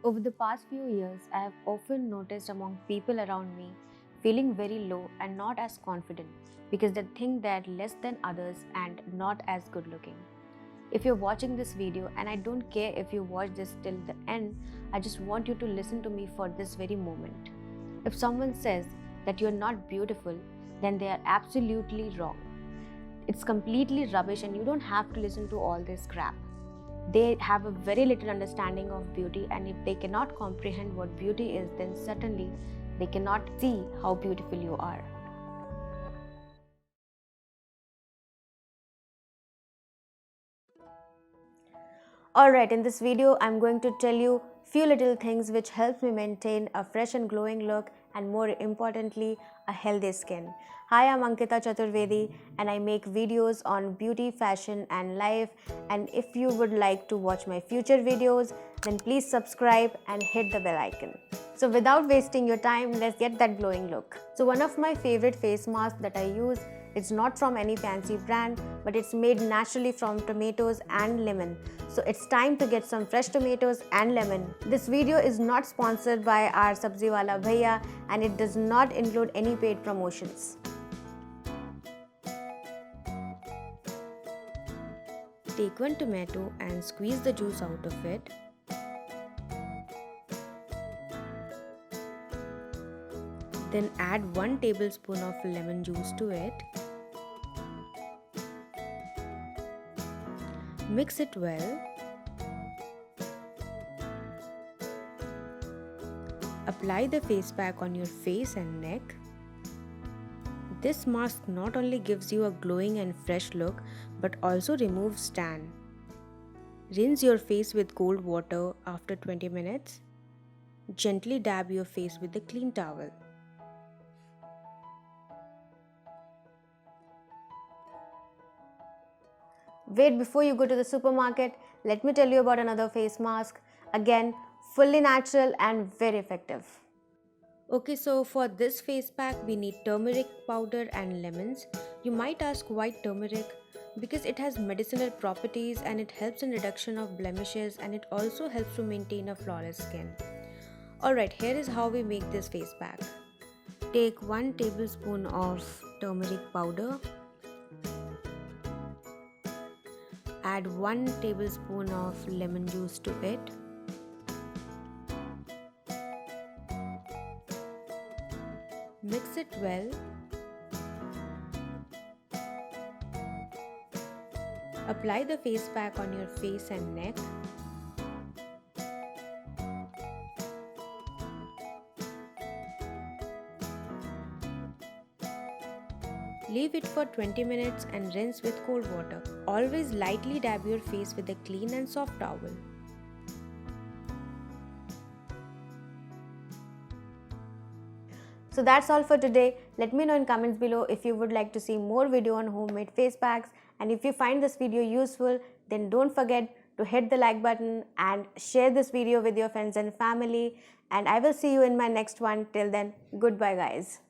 Over the past few years, I have often noticed among people around me feeling very low and not as confident because they think they're less than others and not as good looking. If you're watching this video, and I don't care if you watch this till the end, I just want you to listen to me for this very moment. If someone says that you're not beautiful, then they are absolutely wrong. It's completely rubbish and you don't have to listen to all this crap. They have a very little understanding of beauty, and if they cannot comprehend what beauty is, then certainly they cannot see how beautiful you are. Alright, in this video I'm going to tell you few little things which helps me maintain a fresh and glowing look, and more importantly, a healthy skin. Hi, I'm Ankita Chaturvedi and I make videos on beauty, fashion and life, and if you would like to watch my future videos, then please subscribe and hit the bell icon. So without wasting your time, let's get that glowing look. So one of my favorite face masks that I use, it's not from any fancy brand, but it's made naturally from tomatoes and lemon. So it's time to get some fresh tomatoes and lemon. This video is not sponsored by our Sabzi Wala Bhaiya, and it does not include any paid promotions. Take one tomato and squeeze the juice out of it. Then add 1 tablespoon of lemon juice to it. Mix it well. Apply the face pack on your face and neck. This mask not only gives you a glowing and fresh look, but also removes tan. Rinse your face with cold water after 20 minutes. Gently dab your face with a clean towel. Wait, before you go to the supermarket, let me tell you about another face mask. Again, fully natural and very effective. Okay, so for this face pack, we need turmeric powder and lemons. You might ask why turmeric? Because it has medicinal properties and it helps in reduction of blemishes, and it also helps to maintain a flawless skin. Alright, here is how we make this face pack. Take 1 tablespoon of turmeric powder. Add 1 tablespoon of lemon juice to it. Mix it well. Apply the face pack on your face and neck. Leave it for 20 minutes and rinse with cold water. Always lightly dab your face with a clean and soft towel. So that's all for today. Let me know in comments below if you would like to see more video on homemade face packs, and if you find this video useful, then don't forget to hit the like button and share this video with your friends and family, and I will see you in my next one. Till then, goodbye guys.